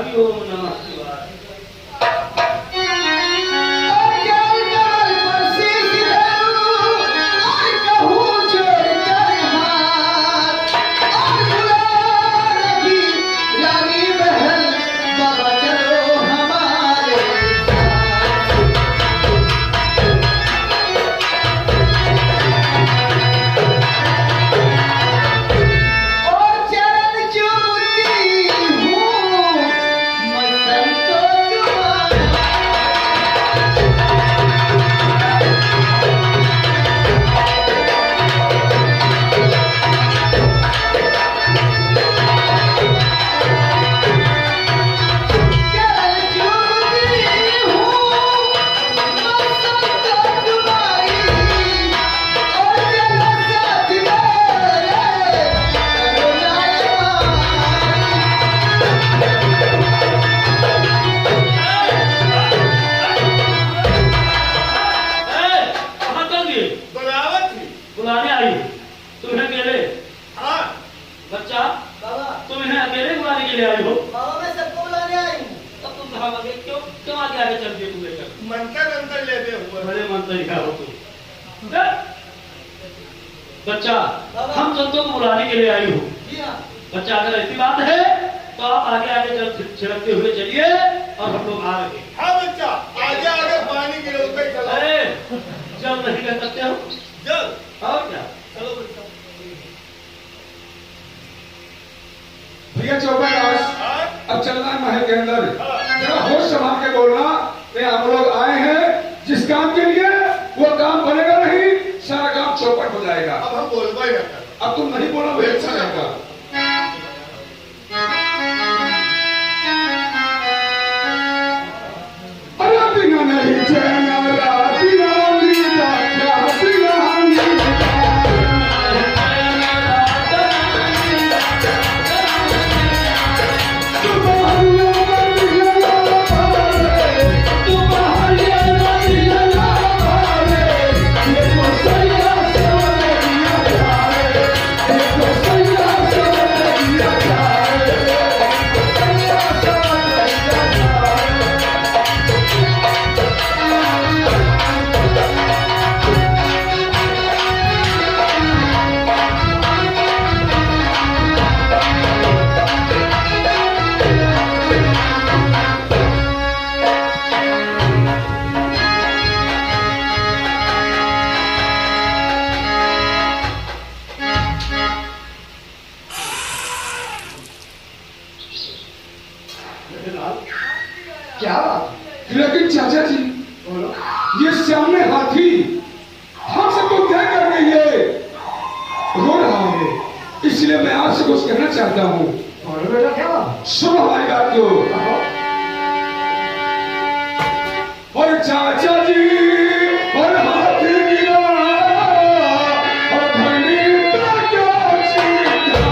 हरि ओम नमः शिवाय। बच्चा हम संतों को बुलाने के लिए आई हूँ। बच्चा अगर ऐसी बात है तो आप आगे आगे छिड़कते हुए चलिए और हम लोग आ रहे हैं। हाँ बच्चा, आगे आगे पानी गिरोते चलो। अरे जल नहीं कर सकते हो? जल और क्या? चलो बच्चा। भैया चौपादास, अब चलना है महल के अंदर। जरा होश संभाल के बोलना। हम लोग आए हैं जिस काम के लिए, वो काम बनेगा नहीं, सारा काम चौपट हो जाएगा। अब हम बोलवा ही रहता। अब तुम नहीं बोलो, वो अच्छा रहेगा। अरे बिना नहीं चैन क्या? लेकिन चाचा जी, ये सामने हाथी हम सबको क्या कर रही है, रो रहा है, इसलिए मैं आपसे कुछ कहना चाहता हूँ। बेटा क्या? सुनो हमारी बात को। और चाचा जी और हाथी गिरा और धनी क्या चीता।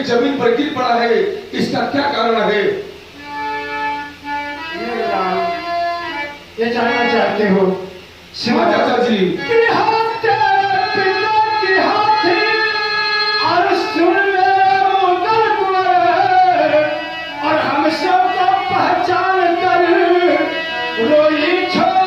जमीन पर गिर पड़ा है, इसका क्या कारण है? ये जानना चाहते हो? शिवा चाचा जी, और सुन और हम सबको पहचान कर रोई छोड़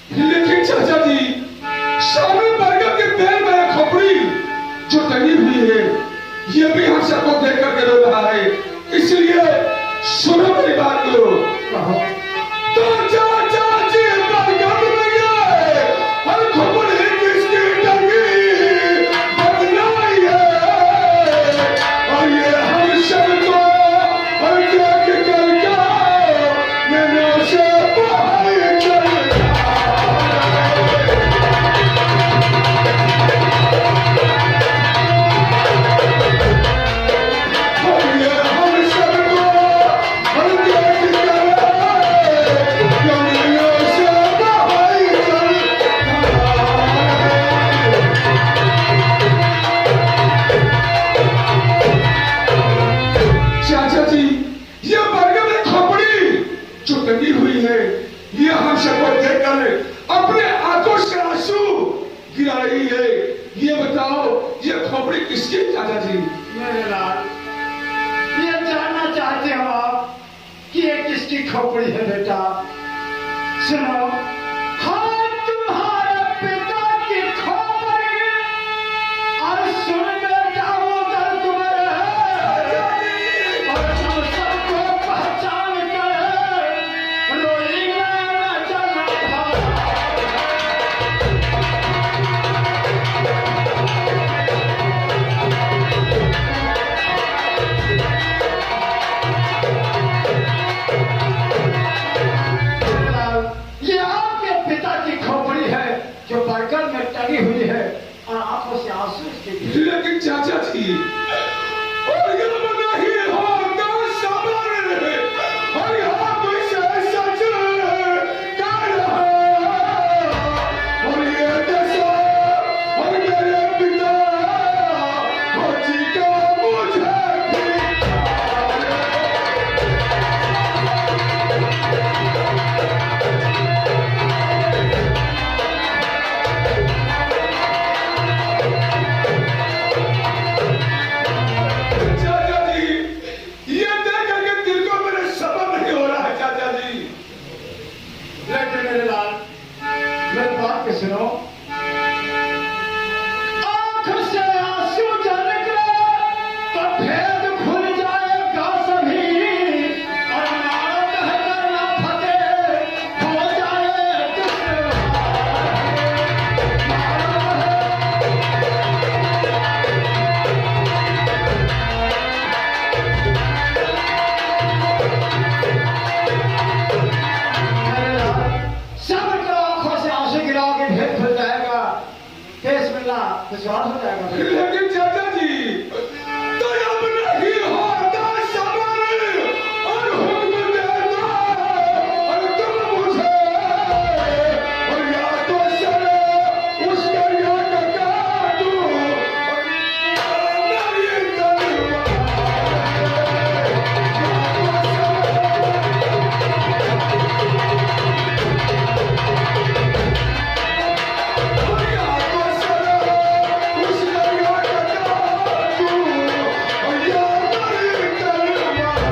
लेकिन चाचा जी सामने बरगद के पेड़ में एक खोपड़ी जो टंगी हुई है ये भी हम सबको देख करके रो रहा है, इसलिए सुनो मेरी बात को। तो चाचा जी बरगद में गए और खोपड़ी किसकी टंगी बदलाई है और ये हम सबको और देख करके नैनों से बहाई चल चाचा जी ये बरगद में खोपड़ी जो टंगी हुई है ये हम सबको देखकर अपने आंखों से आंसू गिरा रही है। ये बताओ ये खोपड़ी किसकी चाचा जी? मेरे लाल, ये जानना चाहते हो आप कि ये किसकी खोपड़ी है बेटा? सुनो, हाँ तुम्हारे पिता की खोपड़ी और सुन बेटा वो दर्द तुम्हें और हम सबको पहचान कर रोई में चलना था। ये आपके पिता की खोपड़ी है जो बरगद में टंगी हुई है और आंखों से आंसू इसके गिरे। लेकिन चाचा जी बरगद में नहीं होता सामान और यहाँ कोई सच कर रहा और ये दशा और मेरे पिता फौजी का मुझे चाचा जी ये देख करके दिल को मेरे सब्र नहीं हो रहा है चाचा जी। लेकिन मेरे लाल, मेरी बात के सुनो। आंख से आंसू जल निकले तो भेद खुल जाएगा सभी और नारा कहकर ना फतेह हो जाए दुश्मन। सब्र करो, आंखों से आंसू गिराओगे भेद खुल जाएगा, देश मिलना विश्वास हो जाएगा। लेकिन चाचा जी तो अब नहीं होता सबर और हुक्म देता और तुम मुझे और या तो सर उस दरिया का काटू और मेरी तलवार और या तो सर उस दरिया का काटू और या मेरी तलवार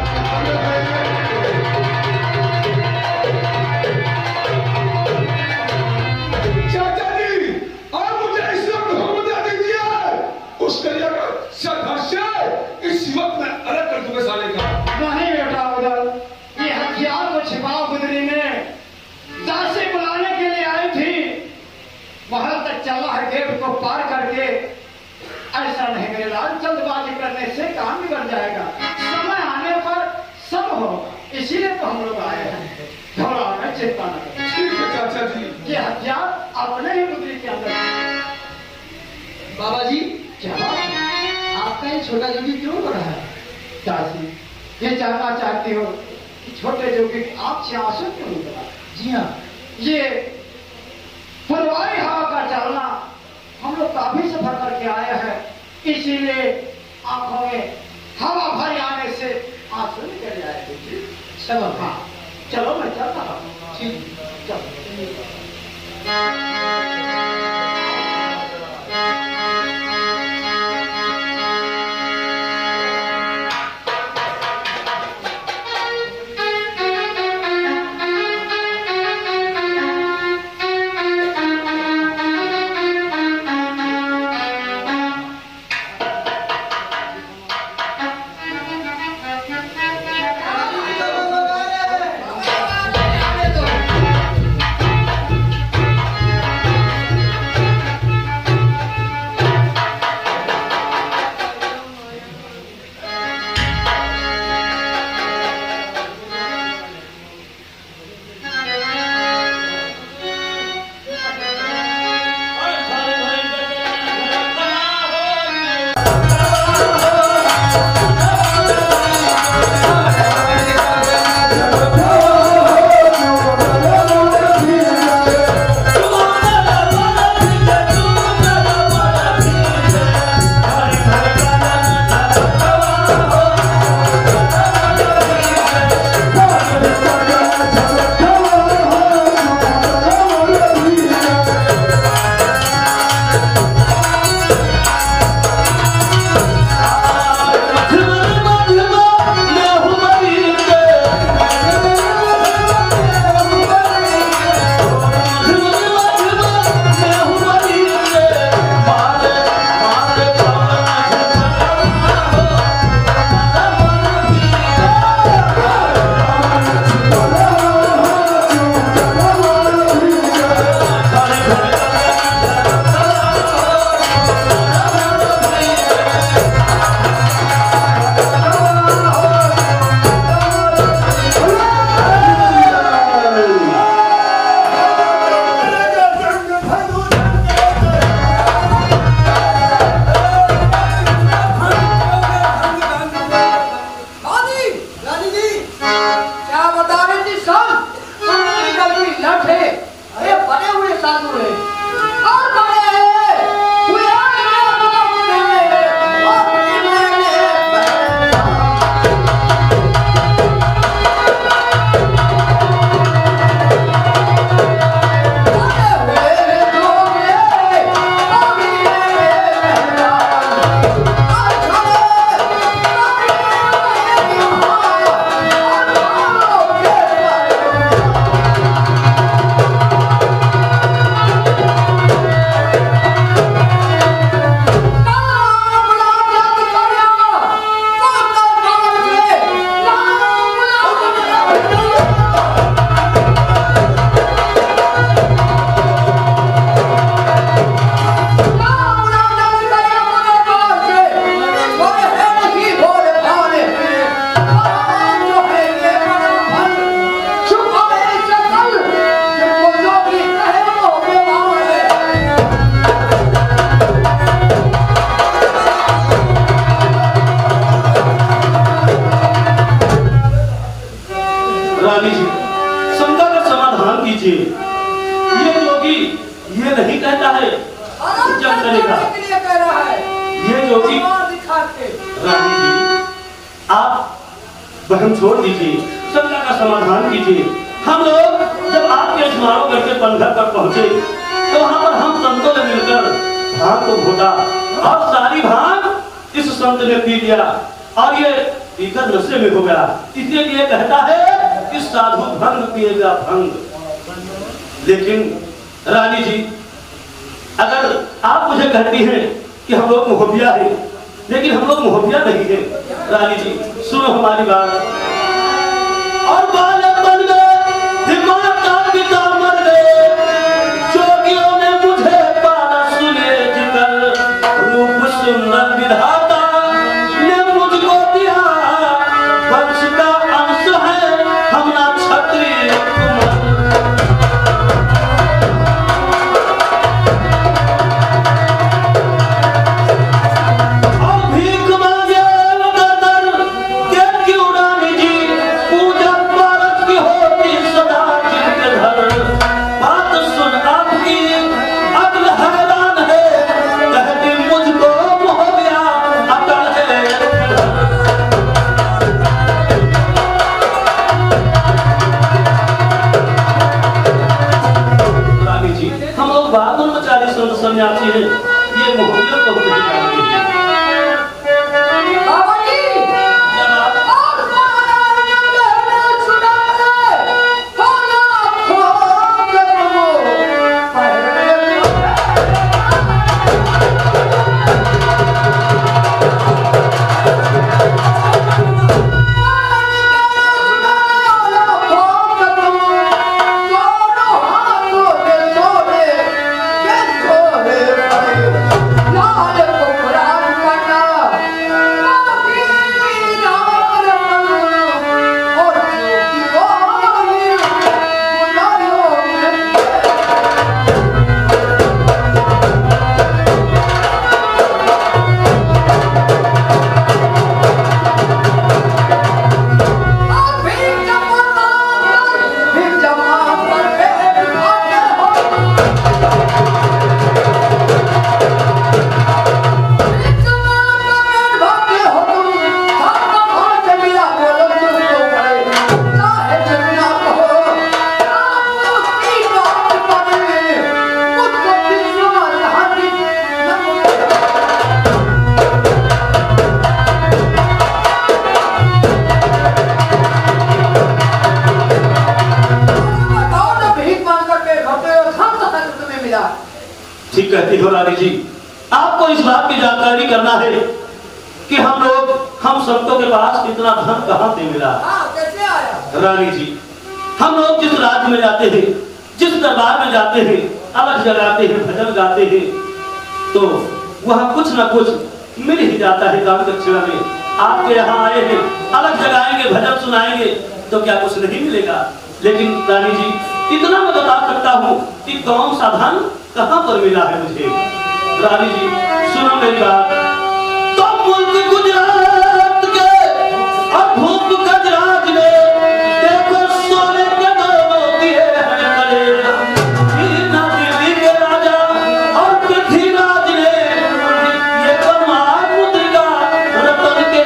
चाचा जी आप मुझे इस वक्त हुक्म दे दीजिए उस दरिया का सदस्य इस वक्त मैं अलग कर दूंगा साले का। नहीं बेटा उधर, ये हथियार को छिपाओ गुदरी में दासी बुलाने के लिए आई थी, वहां तक चला है गेट को पार करके। ऐसा नहीं मेरे लाल, जल्दबाजी करने से काम बिगड़ जाएगा, समय आने पर सब होगा, इसीलिए तो हम लोग आए हैं। घबराओ न, चिंता न करो। ठीक है चाचा जी। ये हथियार अपने ही गुदरी के अंदर है। बाबा जी क्या बात है? आपका ये छोटा जोगी क्यों हो रहा है? दासी, ये जानना चाहती हो कि छोटे जोगी आपसे आंसू क्यों निकला? जी हाँ, ये पुरवाई हवा का चलना हम लोग काफी सफर करके आए हैं, इसीलिए आंखों में हवा भरी आने से आंसू निकल जाएंगे। चलो हाँ, चलो मैं चलता हूँ। ठीक। चलो। ये जोगी ये नहीं कहता है जब करेगा ये जोगी। रानी जी आप बहम छोड़ दीजिए, सबका का समाधान कीजिए। हम लोग जब आपके स्मारों करके पंखा पर पहुंचे तो वहां पर हम संतों ने मिलकर भांग को घोटा और सारी भांग इस संत ने पी लिया और ये पीकर नशे में हो गया। इसलिए ये कहता है कि साधु भंग पिएगा भंग। लेकिन रानी जी अगर आप मुझे कहती हैं कि हम लोग मोहबिया है, लेकिन हम लोग मोहबिया नहीं है। रानी जी सुनो हमारी बात। और बालक बन गए माता पिता मर गए, जोगियों ने मुझे पाला सुने जिकर, रूप सुंदर विधाता ने मुझको दिया, वंश का अंश है हम ना क्षत्रिय कुमार। सन्यासी है ये मोहब्बत को नहीं जानते हैं। बाबा जी ठीक कहती हो रानी जी। आपको इस बात की जानकारी करना है कि हम संतों के पास इतना धन कहां से मिला। कैसे आया? रानी जी हम लोग जिस राज्य में जाते हैं, जिस दरबार में जाते हैं, अलग जगाते हैं, भजन गाते हैं, तो वहां कुछ न कुछ मिल ही जाता है दान दक्षिणा में। आपके यहाँ आए हैं, अलग जगाएंगे, भजन सुनाएंगे, तो क्या कुछ नहीं मिलेगा? लेकिन रानी जी इतना मैं बता सकता हूँ कि कौन सा धन कहाँ पर मिला है मुझे। रानी जी सुनो मेरी बात। तो मुल्क गुजरात के अद्भुत गजराज ने देखो सोने के दोनों दिए हैं करे, दिल्ली के राजा और पृथ्वीराज ने ये कमाल मुद्रिका रतन के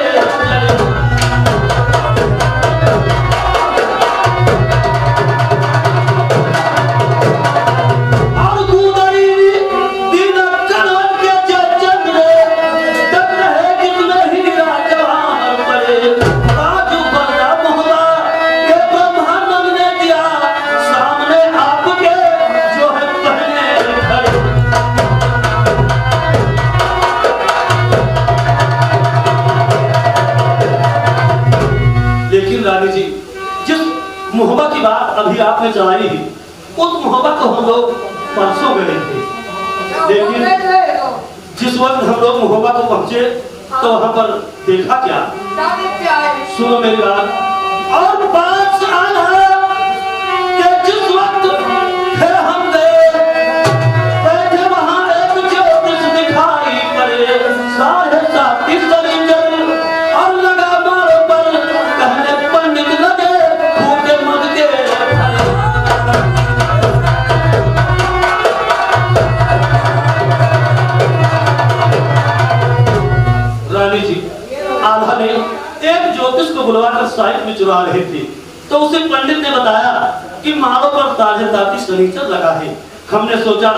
मोहब्बत की बात अभी आपने चलाई थी, उस मोहब्बत को हम लोग परसों गए थे, लेकिन जिस वक्त हम लोग मोहब्बत को पहुंचे तो वहां पर देखा क्या? सुनो मेरी बात। और बात आना कि जिस वक्त फिर हम गए बैठे वहां एक ज्योतिष दिखाई पड़े, 7.5 सरिंजन और लगा मारो पर कहने पंडित लगे फूटे मग के। चुरा रहे थे तो उसे पंडित ने बताया कि मालों पर ताजेदार की शनिचर लगा है। हमने सोचा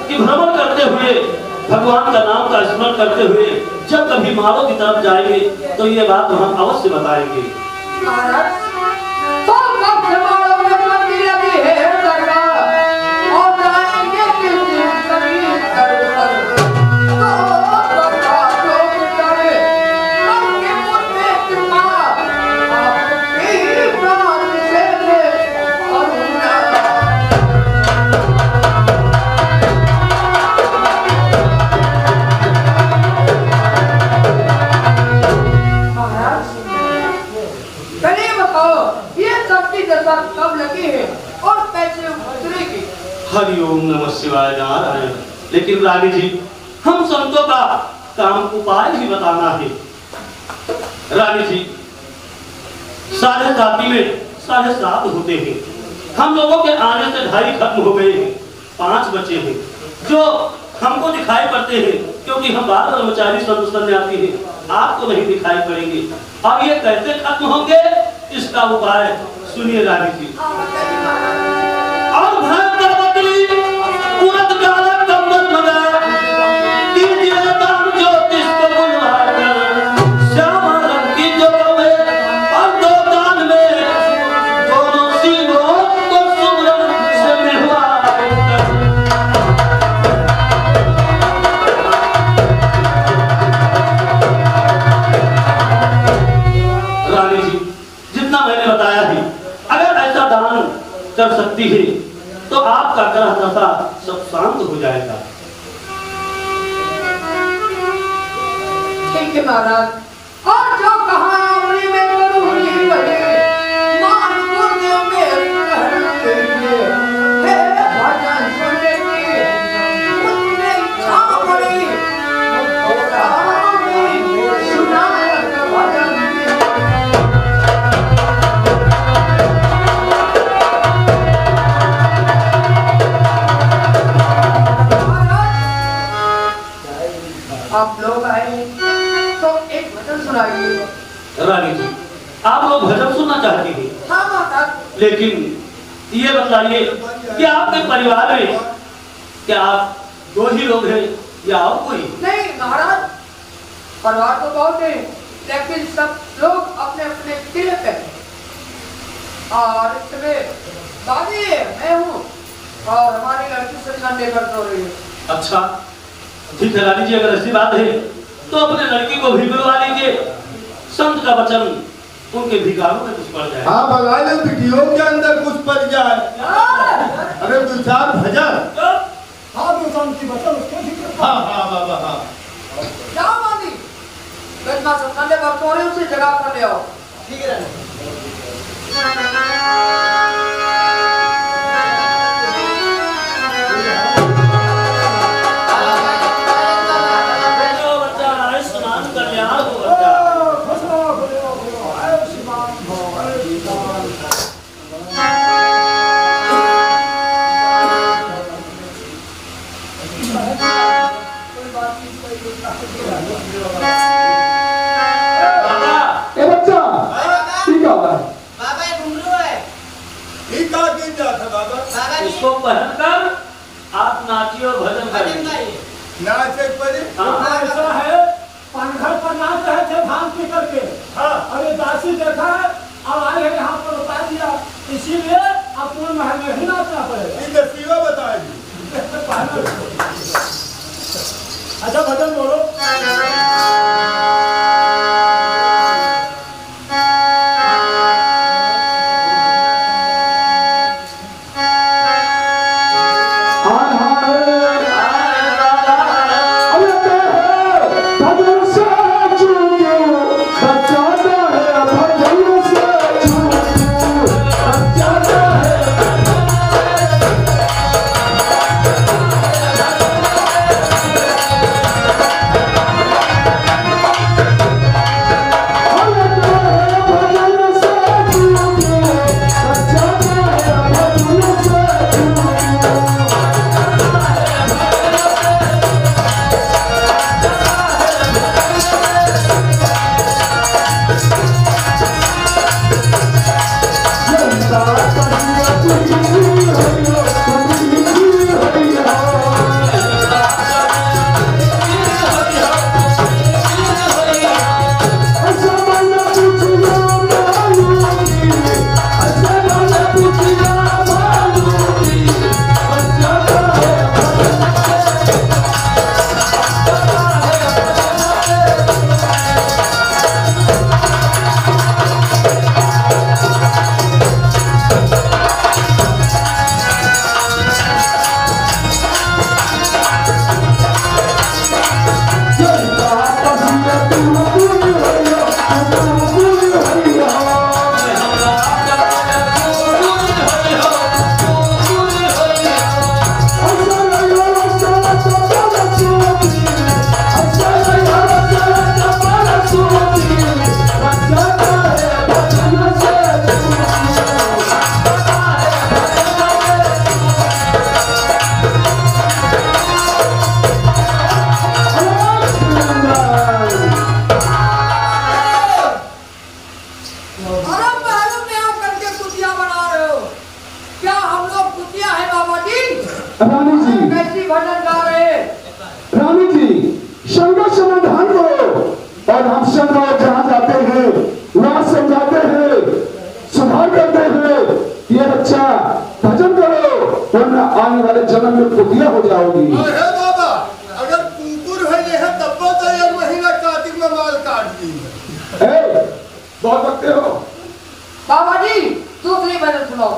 कि भ्रमण करते हुए भगवान का नाम का स्मरण करते हुए जब कभी मालों की तरफ जाएंगे तो ये बात हम अवश्य बताएंगे। महाराज तो कब से मालों में पत्ती लगी है सरकार और जाएंगे किस दिन कभी कर तो बता जो करे कब के मुझे चुका आपकी प्राण से करुणा। चलिए बताओ ये शक्ति दशा कब लगी है और कैसे उतरेगी? हरिओम नमः शिवाय नारायण। लेकिन रानी जी हम संतों का काम उपाय ही बताना है। रानी जी 7:30 में 7:30 होते हैं। हम लोगों के आने से 2:30 खत्म हो गए हैं, 5 बचे हैं जो हमको दिखाई पड़ते हैं क्योंकि हम बाल ब्रह्मचारी संत सन्यासी हैं, आपको नहीं दिखाई पड़ेंगे। अब ये कैसे खत्म होंगे इसका उपाय सुनिए रानी जी। और भयंकर बदली उड़द काला कंबल मंगा कीजिए दान ज्योतिष को बुलवाकर श्यामा रंग की जोड़ों में और 2 दान में दोनों सीनों को सुमरन से मेहवा रानी जी जितना मैंने बताया है अगर ऐसा दान कर सकती है तो आपका ग्रह दशा सब शांत हो जाएगा। ठीक है महाराज और जो कहा आपने मैं करूंगी वही मान गुरुदेव में रहने के लिए हे भजन सुनने की मुझमें इच्छा पड़ी सुना भजन आप लोग आए तो एक भजन सुनाइए। रानी जी आप लोग भजन सुनना चाहती हैं हाँ माता। लेकिन ये बताइए कि आपके परिवार में क्या आप 2 ही लोग हैं या और कोई? नहीं महाराज परिवार तो बहुत है लेकिन सब लोग अपने अपने किले पे हैं। और इसमें दादी है मैं हूँ और हमारी लड़की से लेकर हो रही है। अच्छा ठीक है रानी जी अगर ऐसी बात है तो अपने लड़की को भी बुलवा लीजिए। संत का वचन उनके भिखारों में कुछ पड़ जाए। हाँ भगा ले वीडियो के अंदर कुछ पड़ जाए। अरे 2-4 भजन हाँ तो संत की वचन उसको ठीक है। हाँ हाँ बाबा हाँ जाओ दादी गन्ना से ठंडे पर तोड़े उसे जगह पर ले आओ। ठीक है ए बच्चा ठीक है बाबा ये घुंघरू है। ठीक है गिन जाता बाबा बाबा जी इसको पहनकर आप नाचिए और भजन भजन करिए। गाइए। नाचे पड़े हाँ। ऐसा है पानघर पर नाच रहे थे भांग पी करके हाँ और ये दासी देखा है अब आए हैं यहाँ पर बता दिया इसीलिए अपने महल में ही नाचना पड़ेगा। ठीक है शिवा बताएगी। अच्छा भजन बोलो। Thank संघर्ष समाधान करो और हम सब लोग जहां जाते हैं वहां समझाते हैं, सुधार करते हैं, ये बच्चा भजन करो वरना आने वाले जन्म में कुतिया हो जाओगी। अरे बाबा अगर कुकुर है ये है तब तो एक महीना कार्तिक में माल काट दी ए, बहुत बकते हो। बाबा जी दूसरी भजन सुनो।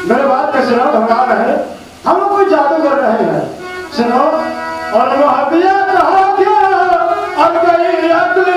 मेरे बात का सुनो, भगवान है हम लोग कोई जादू कर रहे हैं। सुनो और मुहबिया कहा क्या और गई अगले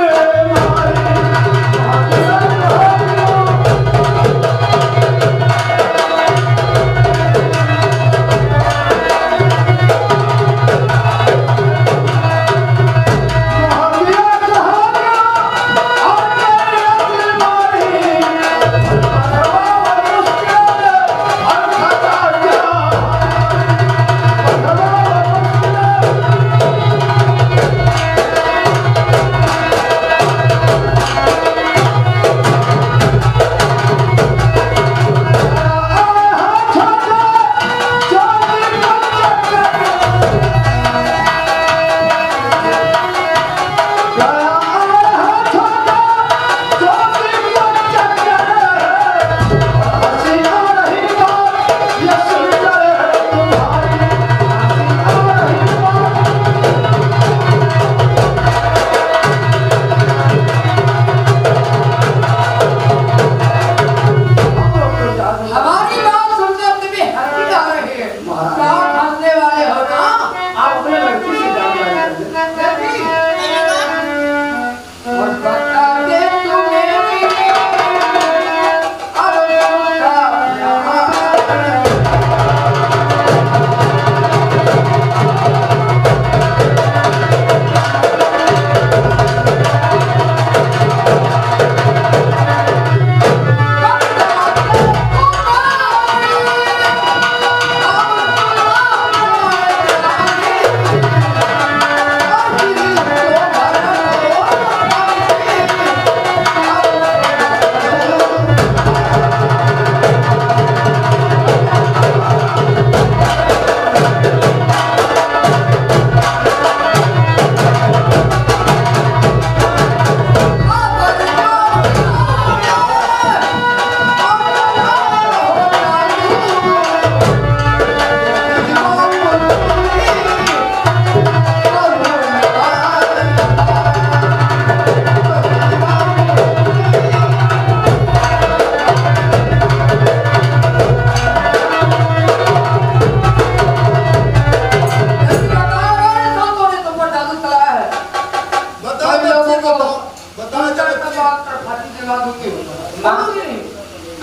माँ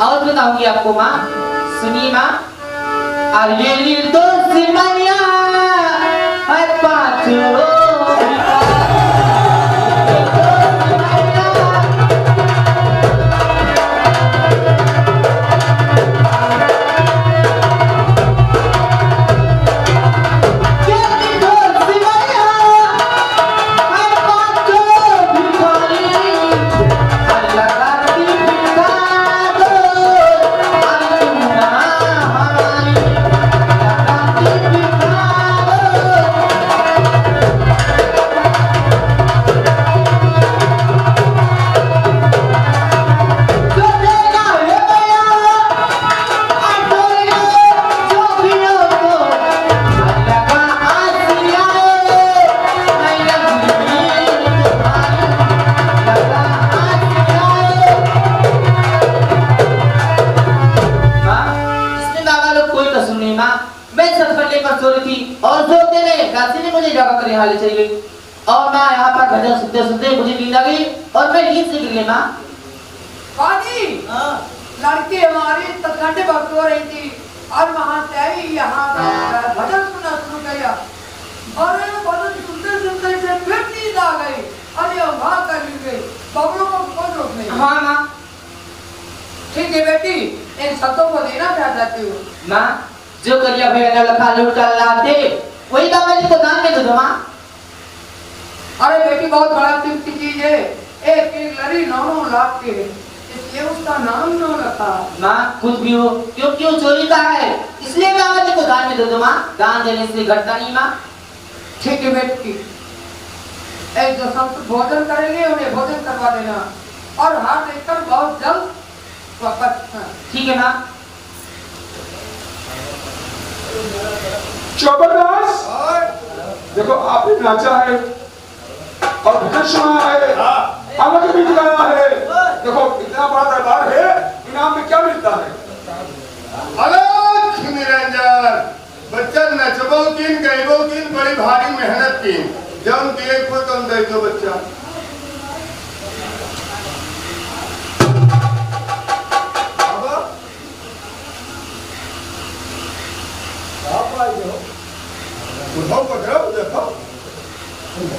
और बताऊंगी आपको माँ, सुनिए माँ। अरे तो सिमैया है पाँचों चाहिए और मैं यहाँ पर भजन सुनते सुनते मुझे नींद आ गई और मैं नींद से गिर गई माँ। बाजी लड़की हमारी तखंडे भक्त हो रही थी और महादेवी यहाँ भजन सुनना शुरू किया और भजन सुनते सुनते से फिर नींद आ गई और ये वहाँ कर ली गई। बबलों को कौन रोक नहीं? हाँ माँ। ठीक है बेटी, इन शब्दों को देना क्या चाहती हो? माँ जो करिया भैया लखा लूट कर लाते वही बाबा जी को दान में दे दो माँ। अरे बेटी बहुत बड़ा कीमती चीज है, एक एक लड़ी 9 लाख के, इसलिए उसका नाम 9 रखा। माँ कुछ भी हो क्योंकि वो चोरी का है इसलिए बाबा जी को दान में दे दो माँ। दान देने से घटता नहीं माँ। ठीक है बेटी, एक जो संत भोजन करेंगे उन्हें भोजन करवा देना और हाथ देखकर बहुत जल्द वापस। ठीक है माँ। चौबरदास देखो आपने नाचा है और भजन सुना है, आवाज भी गाया है। देखो इतना बड़ा दरबार है, इनाम में क्या मिलता है? अलग निरंजन बच्चा नचबो किन गईबो किन बड़ी भारी मेहनत की जम दिए को तुम दे दो बच्चा। उठाओ पकड़ो देखो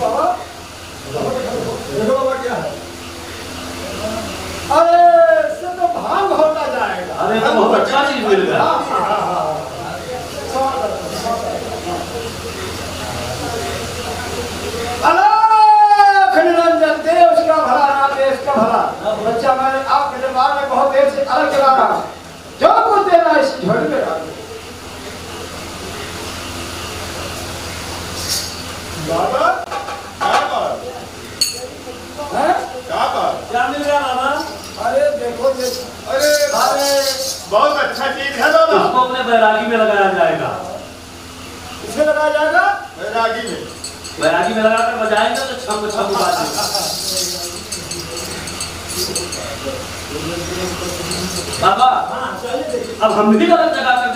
बाबा देखो बाबा क्या है। अरे इससे तो भांग होता जाएगा। अरे तो बहुत अच्छा चीज मिल गया। अलग निरंजन देश का भला ना देश का भला। बच्चा मैं आपके दरबार में बहुत देर से अलग चला रहा हूँ, जो कुछ देना इस झोली में डाल दो। बाबा क्या बात हैं? क्या बात? क्या मिल गया बाबा? अरे देखो ये, अरे बहुत अच्छा चीज है बाबा। इसको अपने बैरागी में लगाया जाएगा। इसमें लगाया जाएगा बैरागी में। बैरागी में लगाकर बजाएंगे तो छम छम बाजेगा। बाबा अब हम भी गलत जगह कर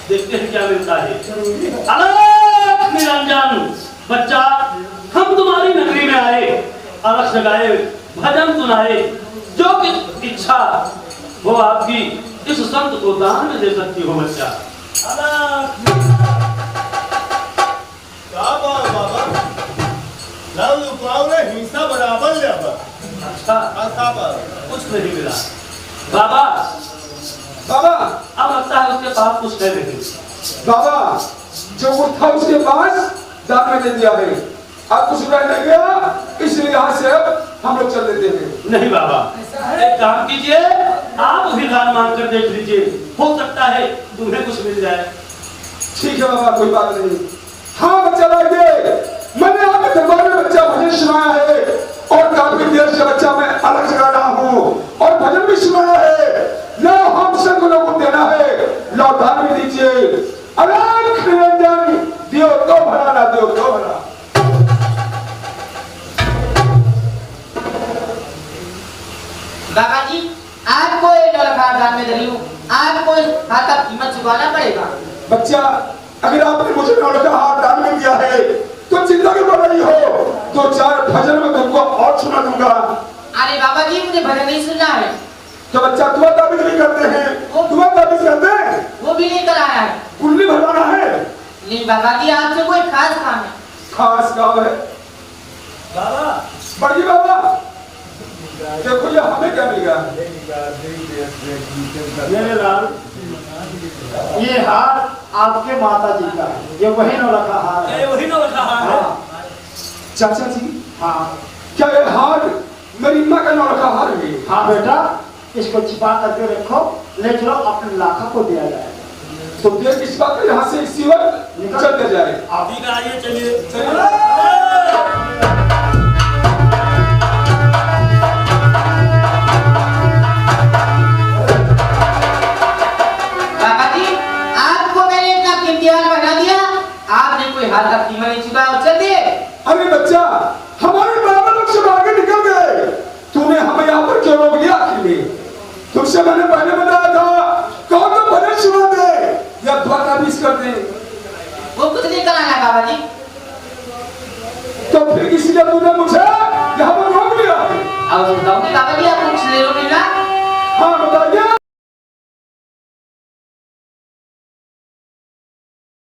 देखते हैं क्या मिलता है। अलग निरंजन बच्चा, हम तुम्हारी नगरी में आए, अलग जगाए, भजन सुनाए, जो कि इच्छा हो आपकी इस संत को दान में दे सकती हो बच्चा। क्या बात बाबा? लव लुकाओ रे हिंसा बराबर ले अब। अच्छा क्या बात? कुछ नहीं मिला बाबा। बाबा अब लगता है उसके पास कुछ है नहीं। बाबा जो वो था उसके पास दान में दे दिया है, अब कुछ रह नहीं गया, इसलिए यहाँ से अब हम लोग चल देते हैं। नहीं बाबा, एक काम कीजिए, आप भी दान मांग कर देख लीजिए, हो सकता है तुम्हें कुछ मिल जाए। ठीक है बाबा कोई बात नहीं। हाँ बच्चा लाइए, मैंने आपके दरबार में बच्चा भजन सुनाया है और काफी देर से बच्चा मैं अलग जगा रहा हूँ और भजन भी सुनाया है। लो हम सब लोगों को देना है, लो दान भी दीजिए। अलग निरंजन दियो तो भला ना दियो तो भला। बाबा जी आपको ये डॉलर दान में दे रही हूँ, आपको हाथ का कीमत चुकाना पड़ेगा। बच्चा अगर आपने मुझे नौलखा हाथ दान में दिया है तो चिंता क्यों कर रही हो? 2-4 भजन में तुमको और सुना दूंगा। अरे बाबा जी मुझे भजन नहीं सुनना है। तो बच्चा दुआ ताबीज नहीं करते हैं, दुआ ताबीज करते हैं, वो भी लेकर आया है। कुंडली भरवाना है। नहीं बाबा जी आपसे कोई खास काम है। खास काम है बाबा बड़ी बाबा, देखो ये हमें क्या मिलेगा। मेरे लाल, ये हार आपके माता जी का है, ये वही नौलखा हार है। ये वही ना रखा है। हाँ चाचा जी हाँ क्या ये हार मेरी माँ का नौलखा हार है? हाँ बेटा, इसको छिपा करके रखो, ले चलो अपने लाखा को दिया जाएगा। तो देख इस बात यहाँ से इसी वक्त चलते जा रहे। आप ठीक है, आइए चलिए। बाबा जी आपको मैंने इतना कीमती हार बना दिया, आपने कोई हार का कीमत नहीं चुकाया, चल दिए। अरे बच्चा हमारे बाबा लोग सब आगे निकल गए, तूने हमें यहाँ पर क्यों रोक लिया? आखिर में तुमसे मैंने पहले